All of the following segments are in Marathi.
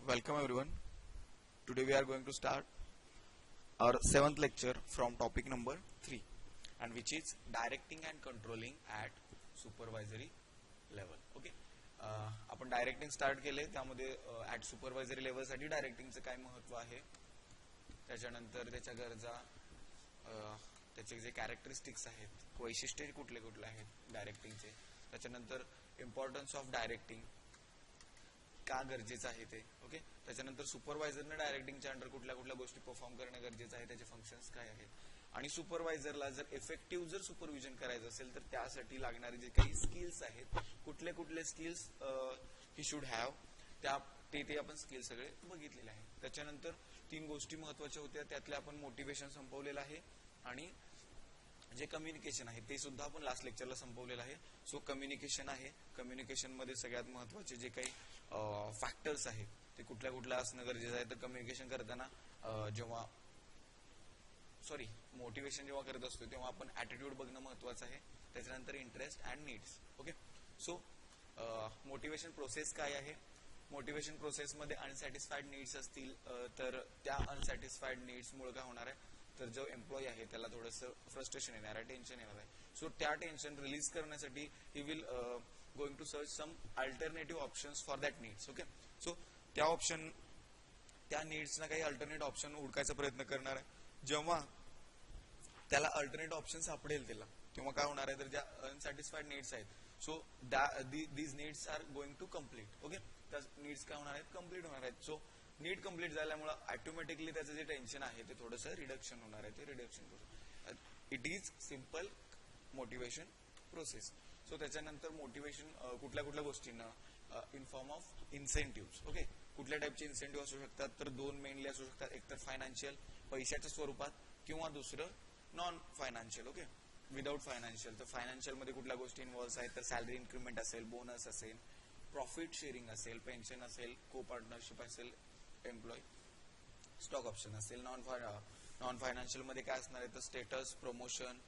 Welcome everyone. Today we are going to start our seventh lecture from topic number 3, and which is directing and controlling at supervisory level. Okay. आपण डायरेक्टिंग स्टार्ट केले, त्यामध्ये ॲट सुपरवायझरी लेवलसाठी डायरेक्टिंगचं काय महत्त्व आहे, त्याच्यानंतर त्याच्या गरजा, त्याचे जे कॅरेक्टरिस्टिक्स आहेत, वैशिष्ट्ये कुठले कुठले आहेत डायरेक्टिंगचे, त्याच्यानंतर इम्पॉर्टन्स ऑफ डायरेक्टिंग का गरजेचं आहे ते. ओके. त्याच्यानंतर सुपरवायझरने डायरेक्टिंगच्या अंडर कुठल्या कुठल्या गोष्टी परफॉर्म करणं गरजेचं आहे, त्याचे फंक्शन्स काय आहेत, आणि सुपरवायझरला जर इफेक्टिव्ह जर सुपरविजन करायचं असेल तर त्यासाठी लागणारे जे काही स्किल्स आहेत, कुठले कुठले स्किल्स ही शुड हॅव, ते आपण स्किल सगळे बघितलेले आहेत. त्याच्यानंतर 3 गोष्टी महत्वाच्या होत्या, त्यातले आपण मोटिवेशन संपवलेलं आहे आणि जे कम्युनिकेशन आहे ते सुद्धा आपण लास्ट लेक्चरला संपवलेलं आहे. सो कम्युनिकेशन आहे, कम्युनिकेशन मध्ये सगळ्यात महत्वाचे जे काही फॅक्टर्स आहेत ते कुठल्या कुठल्या असणं गरजेचं आहे. तर कम्युनिकेशन करताना मोटिवेशन जेव्हा करत असतो तेव्हा आपण ऍटिट्यूड बघणं महत्वाचं आहे, त्याच्यानंतर interest and needs. Okay. So motivation process काय आहे, मोटिवेशन प्रोसेसमध्ये अनसॅटिस्फाईड नीड्स असतील तर त्या अनसॅटिस्फाईड नीड्स मुळे काय होणार आहे, तर जो एम्प्लॉई आहे त्याला थोडंसं फ्रस्ट्रेशन येणार आहे, टेन्शन येणार आहे. सो त्या टेन्शन रिलीज करण्यासाठी he will going to search some alternative options for that needs. Okay. So त्या नीड्सना काही अल्टरनेट ऑप्शन हुडकायचा प्रयत्न करणार आहे. जेव्हा त्याला अल्टरनेट ऑप्शन सापडेल त्याला, तेव्हा काय होणार आहे, तर ज्या अनसॅटिस्फाईड नीड्स आहेत, so these needs are going to complete. Okay. त्या नीड्स काय होणार आहेत, कम्प्लीट होणार आहेत. सो नीड कम्प्लीट झाल्यामुळे ऑटोमॅटिकली त्याचं जे टेन्शन आहे ते थोडंसं रिडक्शन होणार आहे, ते reduction. It is simple motivation process. So त्याच्यानंतर मोटिवेशन कुठल्या कुठल्या गोष्टींना, in form of incentive. Okay. कुठल्या टाईपचे इन्सेंटिव्ह असू शकतात, तर 2 मेनली असू शकतात, एक तर फायनान्शियल पैशाच्या स्वरूपात, किंवा दुसरं non financial. Okay. Without financial. तर फायनान्शियल मध्ये कुठल्या गोष्टी इन्व्हॉल्व्ह आहेत, तर सॅलरी इन्क्रीमेंट असेल, बोनस असेल, प्रॉफिट शेअरिंग असेल, पेन्शन असेल, को पार्टनरशिप असेल, एम्प्लॉय स्टॉक ऑप्शन असेल. नॉन फायनान्शियल मध्ये काय असणार आहे, तर status, promotion,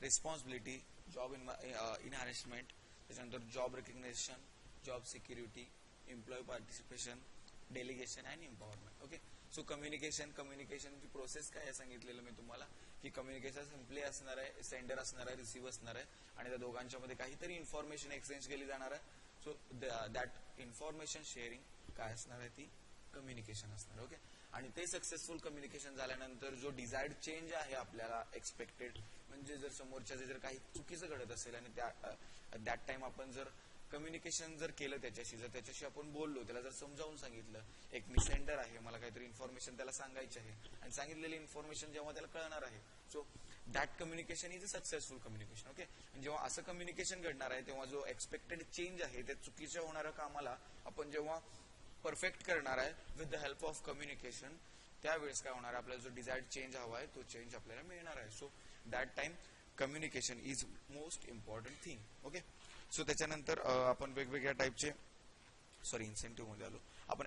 responsibility, job enhancement, त्याच्यानंतर job recognition, job security, employ participation, delegation and empowerment. Okay. So कम्युनिकेशनची प्रोसेस काय आहे सांगितलेलं मी तुम्हाला, की कम्युनिकेशन सिम्पली असणार आहे, सेंडर असणार आहे, रिसिव्ह असणार आहे, आणि त्या दोघांच्या मध्ये काहीतरी इन्फॉर्मेशन एक्सचेंज केली जाणार आहे. सो दॅट इन्फॉर्मेशन शेअरिंग काय असणार आहे, ती कम्युनिकेशन असणार. ओके. आणि ते सक्सेसफुल कम्युनिकेशन झाल्यानंतर जो डिझायर्ड चेंज आहे आपल्याला एक्सपेक्टेड, म्हणजे जर समोरच्या जर काही चुकीचं घडत असेल आणि दॅट टाइम आपण जर कम्युनिकेशन जर केलं त्याच्याशी आपण बोललो, त्याला जर समजावून सांगितलं, एक मी सेंडर आहे, मला काहीतरी इन्फॉर्मेशन त्याला सांगायची आहे, आणि सांगितलेली इन्फॉर्मेशन जेव्हा त्याला कळणार आहे, so that communication is a successful communication. Okay. जेव्हा असं कम्युनिकेशन घडणार आहे तेव्हा जो एक्सपेक्टेड चेंज आहे त्या चुकीच्या होणाऱ्या कामाला आपण जेव्हा परफेक्ट करणार आहे with the help of communication, त्यावेळेस काय होणार आहे, आपल्याला जो डिझायर्ड चेंज हवा आहे तो चेंज आपल्याला मिळणार आहे. So that time communication is most important thing. Okay. So त्याच्यानंतर आपण वेगवेगळ्या टाईपचे इन्सेंटिव्ह मध्ये आलो. आपण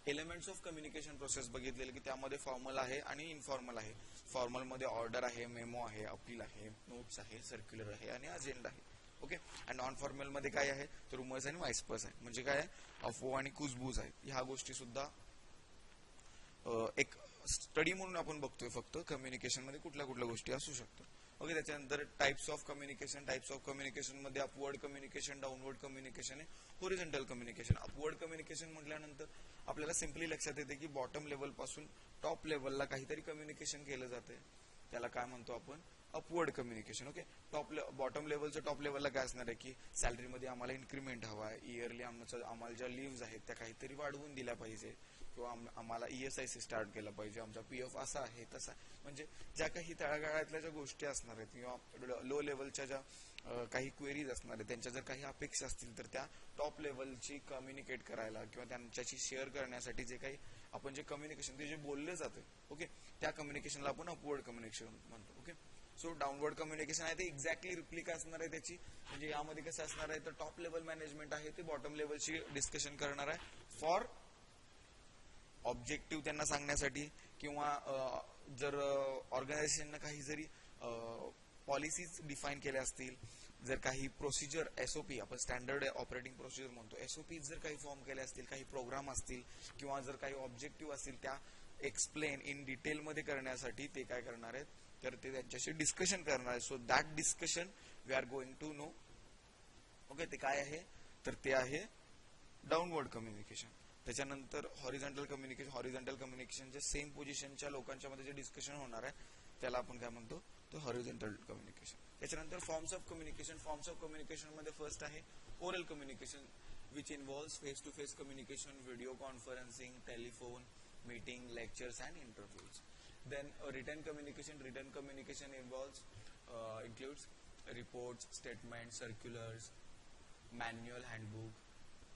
एलिमेंट्स ऑफ कम्युनिकेशन प्रोसेस बघितलेले, की त्यामध्ये फॉर्मल आहे आणि इनफॉर्मल आहे. फॉर्मल मध्ये ऑर्डर आहे, मेमो आहे, अपील आहे, नोट्स आहे, सर्क्युलर आहे आणि अजेंडा आहे. ओके. आणि नॉन फॉर्मल मध्ये काय आहे, तर रुमर्स आणि वाइस्पर्स आहे, म्हणजे काय आहे, अफवा आणि कुजबूज आहेत. ह्या गोष्टी सुद्धा एक स्टडी म्हणून आपण बघतोय फक्त कम्युनिकेशन मध्ये कुठल्या कुठल्या गोष्टी असू शकतात. ओके. त्याच्यानंतर टाइप्स ऑफ कम्युनिकेशन मध्ये अपवर्ड कम्युनिकेशन, डाऊनवर्ड कम्युनिकेशन आहे, होरिझॉन्टल कम्युनिकेशन. अपवर्ड कम्युनिकेशन म्हटल्यानंतर आपल्याला सिम्पली लक्षात येते की बॉटम लेवल पासून टॉप लेवलला काहीतरी कम्युनिकेशन केलं जाते, त्याला काय म्हणतो आपण, अपवर्ड कम्युनिकेशन. ओके. बॉटम लेवलचं टॉप लेवलला काय असणार आहे, की सॅलरीमध्ये आम्हाला इन्क्रीमेंट हवा आहे, इयरली आम्हाला ज्या लिव्ज आहेत त्या काहीतरी वाढवून दिल्या पाहिजे, किंवा आम्हाला ESIC स्टार्ट केला पाहिजे, आमचा PF असा आहे तसा, म्हणजे ज्या काही तळागाळातल्या ज्या गोष्टी असणार आहेत किंवा लो लेवलच्या ज्या काही क्वेरीज असणार आहेत, त्यांच्या जर काही अपेक्षा असतील तर त्या टॉप लेवलची कम्युनिकेट करायला किंवा त्यांच्याशी शेअर करण्यासाठी जे काही आपण जे कम्युनिकेशन ते जे बोललं जातं, ओके, त्या कम्युनिकेशनला आपण अपवर्ड कम्युनिकेशन म्हणतो. ओके. सो डाऊनवर्ड कम्युनिकेशन आहे ते एक्झॅक्टली रिप्लिका असणार आहे त्याची, म्हणजे यामध्ये कसं असणार आहे, तर टॉप लेवल मॅनेजमेंट आहे ते बॉटम लेवलची डिस्कशन करणार आहे फॉर ऑब्जेक्टिव्ह त्यांना सांगण्यासाठी, किंवा जर ऑर्गनायझेशननं काही जरी पॉलिसीज डिफाईन केल्या असतील, जर काही प्रोसिजर एसओपी, आपण स्टँडर्ड ऑपरेटिंग प्रोसिजर म्हणतो, एसओपी जर काही फॉर्म केले असतील, काही प्रोग्राम असतील किंवा जर काही ऑब्जेक्टिव्ह असतील, त्या एक्सप्लेन इन डिटेल मध्ये करण्यासाठी ते काय करणार आहेत, तर ते त्यांच्याशी डिस्कशन करणार आहेत. So that discussion we are going to know. Okay, ते काय आहे, तर ते आहे डाऊनवर्ड कम्युनिकेशन. त्याच्यानंतर हॉरिझॉन्टल कम्युनिकेशन. हॉरिझॉन्टल कम्युनिकेशनच्या सेम पोझिशनच्या लोकांच्या मध्ये जे डिस्कशन होणार आहे त्याला आपण काय म्हणतो, तर हॉरिझॉन्टल कम्युनिकेशन. त्याच्यानंतर forms of communication. Forms of communication मध्ये फर्स्ट आहे oral communication, which involves face to face communication, video conferencing, telephone meeting, lectures and interviews. Then written communication. Written communication includes reports, statements, circulars, manual, handbook,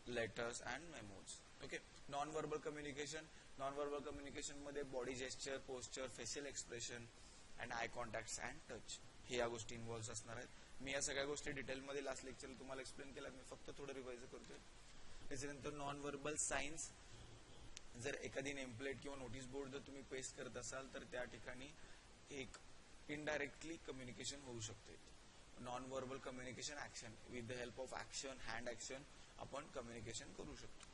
letters and memos. Okay. Non-verbal communication. Non-verbal communication मध्ये body gesture, posture, facial expression and eye contacts and touch हे या गोष्टी इन्व्हॉल्व्ह असणार आहेत. मी या सगळ्या गोष्टी डिटेलमध्ये लास्ट लेक्चर तुम्हाला एक्सप्लेन केल्या, मी फक्त थोडं रिवाइज करतोय. त्याच्यानंतर नॉन व्हर्बल सायन्स. जर एखादी नेमप्लेट किंवा नोटीस बोर्ड जर तुम्ही पेस्ट करत असाल तर त्या ठिकाणी एक इनडायरेक्टली कम्युनिकेशन होऊ शकते. Non verbal communication action, with the help of action, hand action आपण कम्युनिकेशन करू शकतो.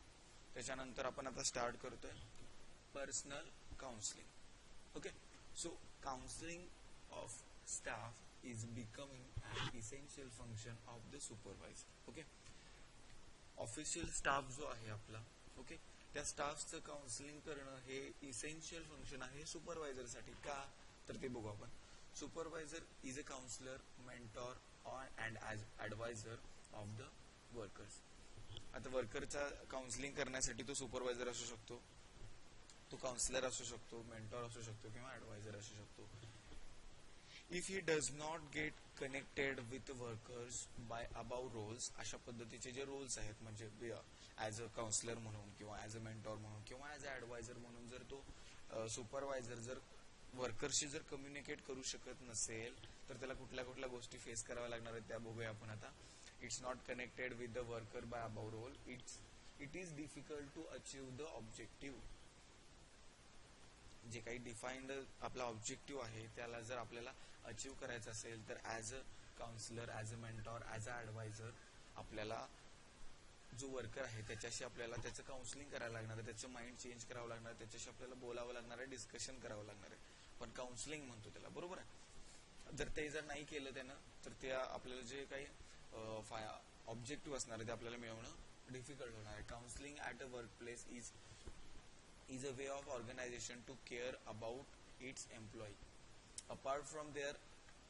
त्याच्यानंतर आपण आता स्टार्ट करतोय personal counselling. Okay, so counselling of staff is becoming an essential function of the supervisor. Okay, official staff जो आहे आपला, ओके, त्या स्टाफचं काउन्सिलिंग करणं हे इसेन्शियल फंक्शन आहे सुपरवायझर साठी. का, तर ते बघू आपण. Supervisor is a counsellor, mentor and adviser of the workers. आता वर्करचा काउन्सिलिंग करण्यासाठी तो सुपरवायझर असू शकतो, तो काउन्सिलर असू शकतो, मेंटॉर असू शकतो किंवा ऍडवायझर असू शकतो. If he does not get connected with workers by above roles, अशा पद्धतीचे जे रोल्स आहेत, म्हणजे ऍज अ काउन्सिलर म्हणून किंवा ऍज अ मेंटॉर म्हणून किंवा ऍज अ ऍडवायझर म्हणून जर तो सुपरवायझर जर वर्करशी जर कम्युनिकेट करू शकत नसेल तर त्याला कुठल्या कुठल्या गोष्टी फेस कराव्या लागणार आहेत त्या बघूया आपण आता. It's not connected with the worker by above role. It is difficult to achieve the objective. जे काही डिफाईन्ड आपला ऑब्जेक्टिव्ह आहे त्याला जर आपल्याला अचीव करायचं असेल तर as a counsellor, as a mentor, as a adviser आपल्याला जो वर्कर आहे त्याच्याशी आपल्याला त्याचं काउन्सिलिंग करायला लागणार आहे, त्याचं माइंड चेंज करावं लागणार आहे, त्याच्याशी आपल्याला बोलावं लागणार आहे, डिस्कशन करावं लागणार आहे. पण काउन्सिलिंग म्हणतो त्याला, बरोबर आहे. जर ते जर नाही केलं त्यानं तर ते आपल्याला जे काही ऑब्जेक्टिव्ह असणार आहे ते आपल्याला मिळवणं डिफिकल्ट होणार आहे. Counselling at a work place is a way of organization to care about its employee. Apart from their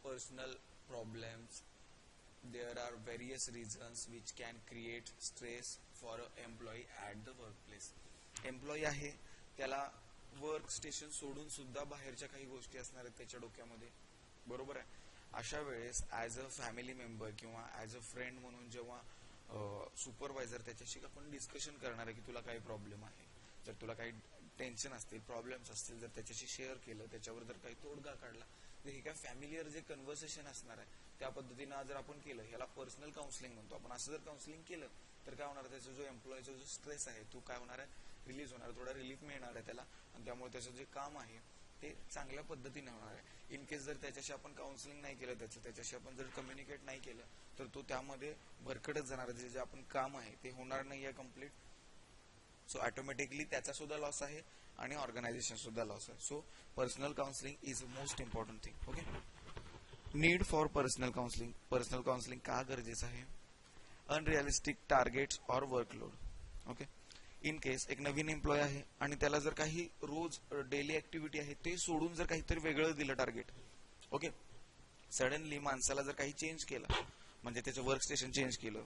personal problems, there are various reasons which can create stress for an employee at the workplace. Employee आहे त्याला वर्क स्टेशन सोडून सुद्धा बाहेरच्या काही गोष्टी असणार आहेत त्याच्या डोक्यामध्ये, बरोबर आहे. अशा वेळेस ऍज अ फॅमिली मेंबर किंवा ऍज अ फ्रेंड म्हणून जेव्हा सुपरवायझर त्याच्याशी आपण डिस्कशन करणार आहे की तुला काही प्रॉब्लेम आहे, जर तुला काही टेन्शन असतील, प्रॉब्लेम्स असतील, जर त्याच्याशी शेअर केलं, त्याच्यावर जर काही तोडगा काढला, तर हे काय फॅमिलियर जे कन्व्हर्सेशन असणार आहे त्या पद्धतीनं जर आपण केलं, ह्याला पर्सनल काउन्सिलिंग म्हणतो आपण. असं जर काउन्सिलिंग केलं तर काय होणार, त्याचा जो एम्प्लॉईचा जो स्ट्रेस आहे तो काय होणार आहे, रिलीज होणार, थोडा रिलीफ मिळणार आहे त्याला, आणि त्यामुळे त्याचं जे काम आहे ते चांगल्या पद्धतीने होणार आहे. इन केस जर त्याच्याशी आपण काउन्सिलिंग नाही केलं, त्याच्याशी आपण जर कम्युनिकेट नाही केलं तर तो त्यामध्ये भरकटच जाणार आहे, जे आपण काम आहे ते होणार नाही आहे कम्प्लीट. सो ऑटोमॅटिकली त्याचा सुद्धा लॉस आहे आणि ऑर्गनायझेशन सुद्धा लॉस आहे. So personal counselling is most important thing. Okay, need for personal counselling. Personal counselling का गरजेचं आहे, अनरिअलिस्टिक टार्गेट्स और वर्कलोड. ओके, इन केस एक नवीन एम्प्लॉय आहे आणि त्याला जर काही रोज डेली ऍक्टिव्हिटी आहे ते सोडून जर काहीतरी वेगळं दिलं टार्गेट, ओके, सडनली माणसाला जर काही चेंज केलं, म्हणजे त्याचं वर्क स्टेशन चेंज केलं,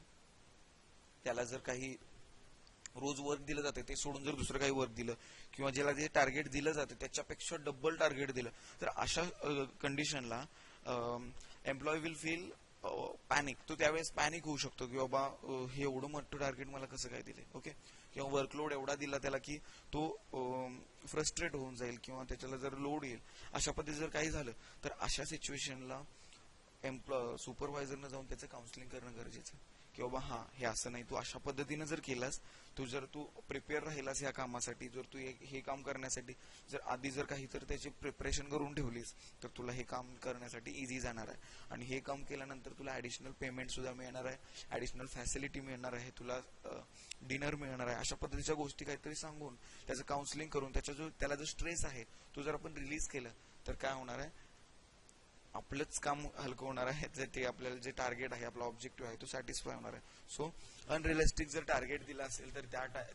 त्याला जर काही रोज वर्क दिलं जाते ते सोडून जर दुसरं काही वर्क दिलं किंवा ज्याला जे टार्गेट दिलं जातं त्याच्यापेक्षा डबल टार्गेट दिलं, तर अशा कंडिशनला एम्प्लॉय विल फील पॅनिक. तो त्यावेळेस पॅनिक होऊ शकतो की बाबा हे एवढं मोठं टार्गेट मला कसं काय दिले, ओके, किंवा वर्कलोड एवढा दिला त्याला की तो फ्रस्ट्रेट होऊन जाईल किंवा त्याच्याला जर लोड येईल. अशा पद्धतीने जर काही झालं तर अशा सिच्युएशनला सुपरवायझरनं जाऊन त्याचं काउन्सिलिंग करणं गरजेचं, की बाबा हा हे असं नाही, तू अशा पद्धतीने जर केलास, तू प्रिपेअर राहिलास ह्या कामासाठी, जर तू हे काम करण्यासाठी जर आधी जर काही तर त्याची प्रिपरेशन करून ठेवलीस, तर तुला हे काम करण्यासाठी इझी जाणार आहे. आणि हे काम केल्यानंतर तुला ऍडिशनल पेमेंट सुद्धा मिळणार आहे, ऍडिशनल फॅसिलिटी मिळणार आहे, तुला डिनर मिळणार आहे. अशा पद्धतीच्या गोष्टी काहीतरी सांगून त्याचं काउन्सिलिंग करून त्याला जो स्ट्रेस आहे तो जर आपण रिलीज केलं, तर काय होणार आहे, आपलंच काम हलकं होणार आहे. ते आपल्याला जे टार्गेट आहे, आपला ऑब्जेक्टिव्ह आहे, तो सॅटिस्फाय होणार आहे. सो अनरिअलिस्टिक जर टार्गेट दिला असेल तर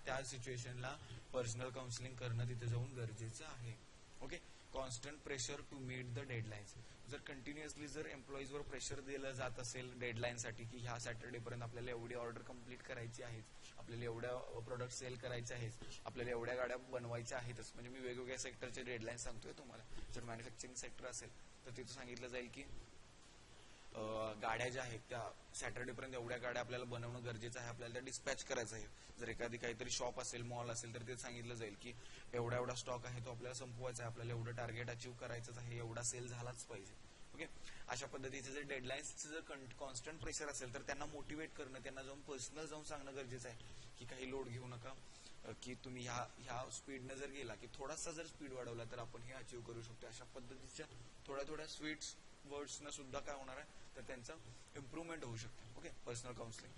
त्या सिच्युएशनला पर्सनल काउन्सिलिंग करणं तिथे जाऊन गरजेचं आहे. Okay. Constant pressure to meet the deadlines. जर कंटिन्युअसली जर एम्प्लॉईजवर प्रेशर दिलं जात असेल डेडलाईनसाठी, की ह्या सॅटर्डेपर्यंत आपल्याला एवढी ऑर्डर कंप्लीट करायची आहे, आपल्याला एवढ्या प्रोडक्ट सेल करायचे आहेत, आपल्याला एवढ्या गाड्या बनवायच्या आहेतच, म्हणजे मी वेगवेगळ्या सेक्टरचे डेडलाईन सांगतोय तुम्हाला. जर मॅन्युफॅक्चरिंग सेक्टर असेल तर तिथं सांगितलं जाईल की गाड्या ज्या आहेत त्या सॅटर्डेपर्यंत एवढ्या गाड्या आपल्याला बनवणं गरजेचं आहे, आपल्याला त्या डिस्पॅच करायचं आहे. जर एखादी काहीतरी शॉप असेल, मॉल असेल, तर ते सांगितलं जाईल की एवढा स्टॉक आहे तो आपल्याला संपवायचा आहे, आपल्याला एवढं टार्गेट अचीव्ह करायचंच आहे, एवढा सेल झालाच पाहिजे. ओके. अशा पद्धतीचे जर डेडलाईन्सचं जर कॉन्स्टंट प्रेशर असेल तर त्यांना मोटिवेट करणं, त्यांना जाऊन पर्सनल जाऊन सांगणं गरजेचं आहे की काही लोड घेऊ नका, की तुम्ही ह्या स्पीडनं जर गेला, की थोडासा जर स्पीड वाढवला तर आपण हे अचीव्ह करू शकतो. अशा पद्धतीच्या थोड्या स्वीट्स वर्ड्सनं सुद्धा काय होणार आहे, तर त्यांचं इम्प्रूव्हमेंट होऊ शकते. Okay. Personal counselling.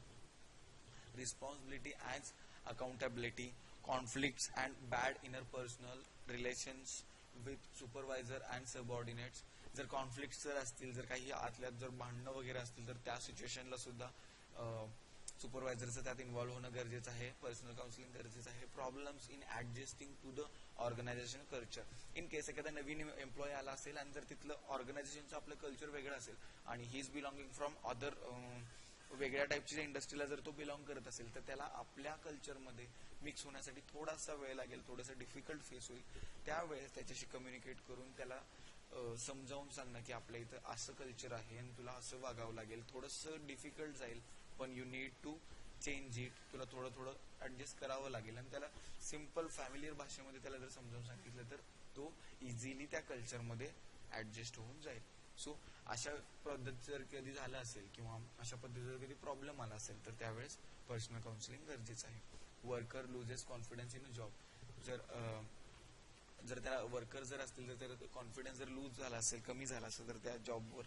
Responsibility as accountability, conflicts and bad inner personal relations with supervisor and subordinates. जर कॉन्फ्लिक्ट जर असतील, जर काही आतल्यात जर भांडणं वगैरे असतील, तर त्या सिच्युएशनला सुद्धा सुपरवायझरचं त्यात इन्व्हॉल्व्ह होणं गरजेचं आहे. पर्सनल काउन्सिलिंग गरजेचं आहे. Problems in adjusting to the organisation culture. In case एखादा नवीन एम्प्लॉई आला असेल आणि जर तिथलं ऑर्गनायझेशनचं आपलं कल्चर वेगळं असेल आणि he is belonging from other वेगळ्या टाईपच्या इंडस्ट्रीला जर तो बिलॉंग करत असेल, तर त्याला आपल्या कल्चरमध्ये मिक्स होण्यासाठी थोडासा वेळ लागेल, थोडंसं डिफिकल्ट फेस होईल. त्यावेळेस त्याच्याशी कम्युनिकेट करून त्याला समजावून सांगणं की आपल्या इथं असं कल्चर आहे आणि तुला असं वागावं लागेल, थोडंसं डिफिकल्ट जाईल, पण you need to change it. तुला थोडं ऍडजस्ट करावं लागेल. आणि त्याला सिम्पल फॅमिलियर भाषेमध्ये त्याला जर समजावून सांगितलं तर तो इझिली त्या कल्चरमध्ये ऍडजस्ट होऊन जाईल. सो अशा पद्धती जर कधी झालं असेल किंवा अशा पद्धतीचा जर कधी प्रॉब्लेम आला असेल, तर त्यावेळेस पर्सनल काउन्सिलिंग गरजेचं आहे. Worker loses confidence in a job. जर त्या वर्कर जर असतील तर त्याचा कॉन्फिडन्स जर लूज झाला असेल, कमी झाला असेल तर त्या जॉबवर,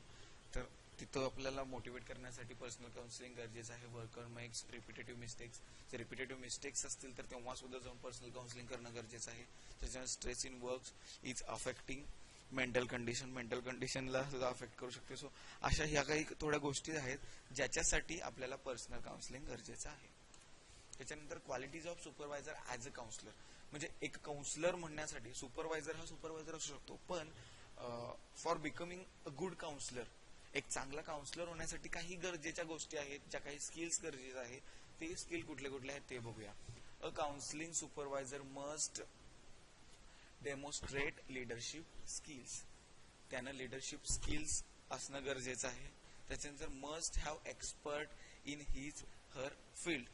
तर तिथं आपल्याला मोटिवेट करण्यासाठी पर्सनल काउन्सिलिंग गरजेचं आहे. Worker makes repetitive mistakes. जर रिपिटेटिव्ह मिस्टेक्स असतील तर तेव्हा सुद्धा जाऊन पर्सनल काउन्सिलिंग करणं गरजेचं आहे. त्याच्यामुळे stress in work is affecting mental कंडिशनला सुद्धा अफेक्ट करू शकते. सो अशा ह्या काही थोड्या गोष्टी आहेत ज्याच्यासाठी आपल्याला पर्सनल काउन्सिलिंग गरजेचं आहे. त्याच्यानंतर qualities of supervisor as a counsellor. म्हणजे एक काउन्सलर म्हणण्यासाठी सुपरवायझर हा सुपरवायझर असू शकतो, पण for becoming a good counsellor, एक चांगला काउन्सलर होण्यासाठी काही गरजेच्या गोष्टी आहेत, ज्या काही स्किल्स गरजेच्या आहेत. ते स्किल कुठले कुठले आहेत ते बघूया. A counselling supervisor must demonstrate leadership skills. त्यानं लिडरशिप स्किल्स असणं गरजेचं आहे. त्याच्यानंतर must have expert in his her field.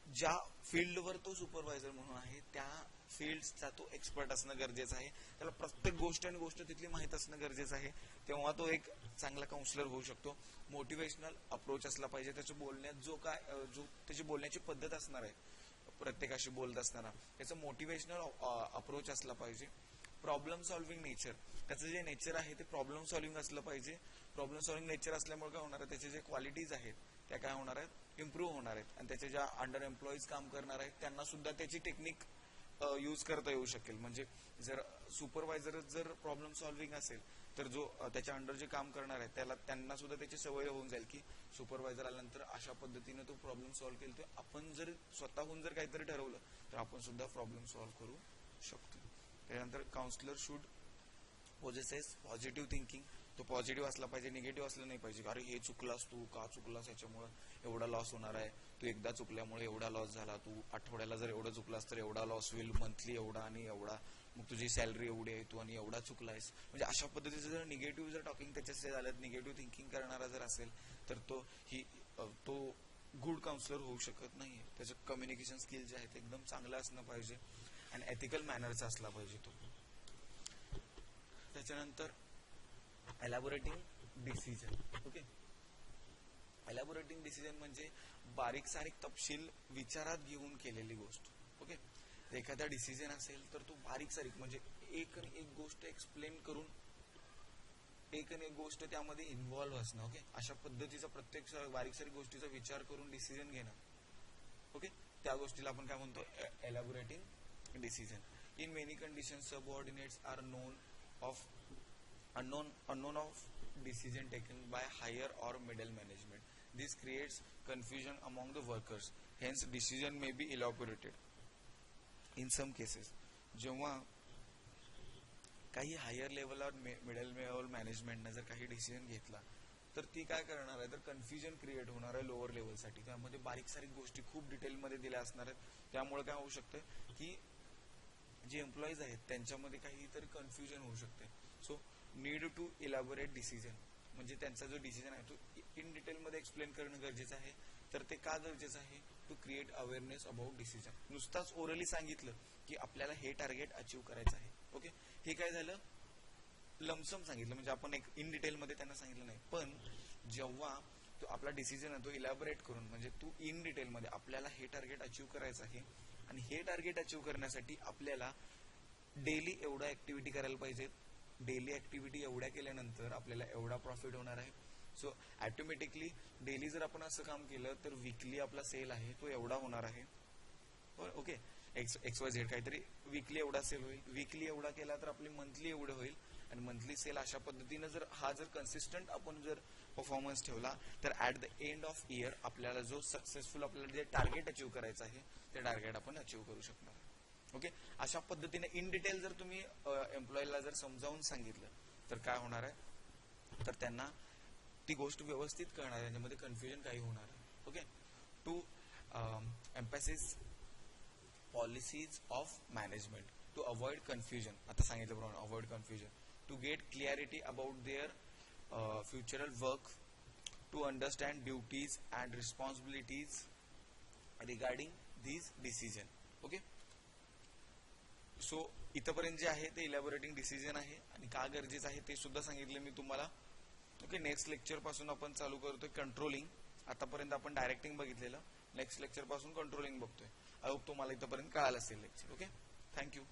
ज्या फील्डवर तो सुपरवायझर म्हणून आहे त्या फील्डचा तो एक्सपर्ट असणं गरजेचं आहे. त्याला प्रत्येक गोष्ट आणि गोष्ट तिथली माहीत असणं गरजेचं आहे. तेव्हा तो एक चांगला काउन्सलर होऊ शकतो. मोटिवेशनल अप्रोच असला पाहिजे. त्याच्या बोलण्यात जो त्याची बोलण्याची पद्धत असणार आहे, प्रत्येकाशी बोलत असताना त्याचं मोटिवेशनल अप्रोच असला पाहिजे. Problem solving nature. त्याचं जे नेचर आहे ते प्रॉब्लेम सॉल्व्हिंग असलं पाहिजे. प्रॉब्लेम सॉल्व्हिंग नेचर असल्यामुळे काय होणार आहे, त्याचे जे क्वालिटीज आहेत त्या काय होणार आहेत, इम्प्रूव्ह होणार आहेत. आणि त्याच्या ज्या अंडर एम्प्लॉईज काम करणार आहेत त्यांना सुद्धा त्याची टेक्निक यूज करता येऊ शकेल. म्हणजे जर सुपरवायझरच जर प्रॉब्लेम सॉल्व्हिंग असेल तर जो त्याच्या अंडर जे काम करणार आहे त्यांना सुद्धा त्याची सवय होऊन जाईल की सुपरवायझर आल्यानंतर अशा पद्धतीने तो प्रॉब्लेम सॉल्व्ह केला, तर आपण जर स्वतःहून जर काहीतरी ठरवलं तर आपण सुद्धा प्रॉब्लेम सॉल्व्ह करू शकतो. त्यानंतर counsellor should possesses positive thinking. तो पॉझिटिव्ह असला पाहिजे, निगेटिव्ह असलं नाही पाहिजे. अरे हे चुकलास, तू का चुकलास, याच्यामुळे एवढा लॉस होणार आहे, तू एकदा चुकल्यामुळे एवढा लॉस झाला, तू आठवड्याला जर एवढं चुकलास तर एवढा लॉस होईल, मंथली एवढा आणि एवढा, मग तुझी सॅलरी एवढी आहे, तू आणि एवढा चुकलायस. म्हणजे अशा पद्धतीचं जर निगेटिव्ह जर टॉकिंग त्याच्याशी झालं, निगेटिव्ह थिंकिंग करणारा जर असेल तर तो गुड काउन्सलर होऊ शकत नाहीये. त्याचं कम्युनिकेशन स्किल जे आहे ते एकदम चांगलं असणं पाहिजे आणि एथिकल मॅनरचा असला पाहिजे तो. त्याच्यानंतर एलॅबोरेटिंग डिसिजन. ओके. एलॅबोरेटिंग डिसिजन म्हणजे बारीक सारीक तपशील विचारात घेऊन केलेली गोष्ट. ओके, एखादा डिसिजन असेल तर तो बारीक सारीक म्हणजे एक आणि एक गोष्ट एक्सप्लेन करून एक आणि एक गोष्ट त्यामध्ये इन्व्हॉल्व्ह असणं. ओके, अशा पद्धतीचा प्रत्येक बारीक सारीक गोष्टीचा विचार करून डिसिजन घेणं. ओके, त्या गोष्टीला आपण काय म्हणतो, elaborating decision. In many condition subordinates are known of unknown of decision taken by higher or middle management. This creates confusion among the workers. Hence, decision may be elaborated. In some cases, जेव्हा काही हायर लेवल और मिडल लेवल मॅनेजमेंटने जर काही डिसिजन घेतला तर ती काय करणार आहे, तर कन्फ्युजन क्रिएट होणार आहे लोअर लेवलसाठी. त्यामध्ये बारीक सारीक गोष्टी खूप डिटेलमध्ये दिल्या असणार आहेत. त्यामुळे काय होऊ शकतं की जे एम्प्लॉईज आहेत त्यांच्यामध्ये काहीतरी कन्फ्युजन होऊ शकते. So need to elaborate decision म्हणजे त्यांचा जो डिसिजन आहे तो इन डिटेलमध्ये एक्सप्लेन करणं गरजेचं आहे. तर ते का गरजेचं आहे, to create awareness about decision. नुसताच ओरली सांगितलं की आपल्याला हे टार्गेट अचीव्ह करायचं आहे. ओके, हे काय झालं, लमसम सांगितलं म्हणजे आपण एक इन डिटेलमध्ये त्यांना सांगितलं नाही. पण जेव्हा तो आपला डिसिजन आहे तो इलॅबोरेट करून म्हणजे तू इन डिटेलमध्ये आपल्याला हे टार्गेट अचीव्ह करायचं आहे आणि हे टार्गेट अचीव्ह करण्यासाठी आपल्याला डेली एवढा ऍक्टिव्हिटी करायला पाहिजे, डेली ऍक्टिव्हिटी एवढ्या केल्यानंतर आपल्याला एवढा प्रॉफिट होणार आहे. सो ऑटोमॅटिकली डेली जर आपण असं काम केलं तर वीकली आपला सेल आहे तो एवढा होणार आहे. ओके, XYZ काहीतरी वीकली एवढा सेल होईल, वीकली एवढा केला तर आपली मंथली एवढं होईल आणि मंथली सेल अशा पद्धतीनं जर कन्सिस्टंट आपण जर परफॉर्मन्स ठेवला तर at the end of year आपल्याला जो सक्सेसफुल आपल्याला जे टार्गेट अचीव्ह करायचं आहे ते टार्गेट आपण अचीव्ह करू शकणार. ओके, अशा पद्धतीने इन डिटेल जर तुम्ही एम्प्लॉईला जर समजावून सांगितलं तर काय होणार आहे, तर त्यांना ती गोष्ट व्यवस्थित कळणार आहे, त्याच्यामध्ये कन्फ्युजन काही होणार आहे. Okay, to emphasis policies of management to avoid confusion. आता सांगितल्याप्रमाणे avoid confusion, to get clarity about their future work, to understand duties and responsibilities regarding these decision. Okay, so इथपर्यंत जे आहे ते इलॅबोरेटिंग डिसिजन आहे आणि का गरजेचं आहे ते सुद्धा सांगितलं मी तुम्हाला. ओके, नेक्स्ट लेक्चर पासून आपण चालू करतोय कंट्रोलिंग. आतापर्यंत आपण डायरेक्टिंग बघितलेलं, नेक्स्ट लेक्चर पासून कंट्रोलिंग बघतोय. आय होप तुम्हाला इथपर्यंत कळालं असेल लेक्चर. Okay, thank you.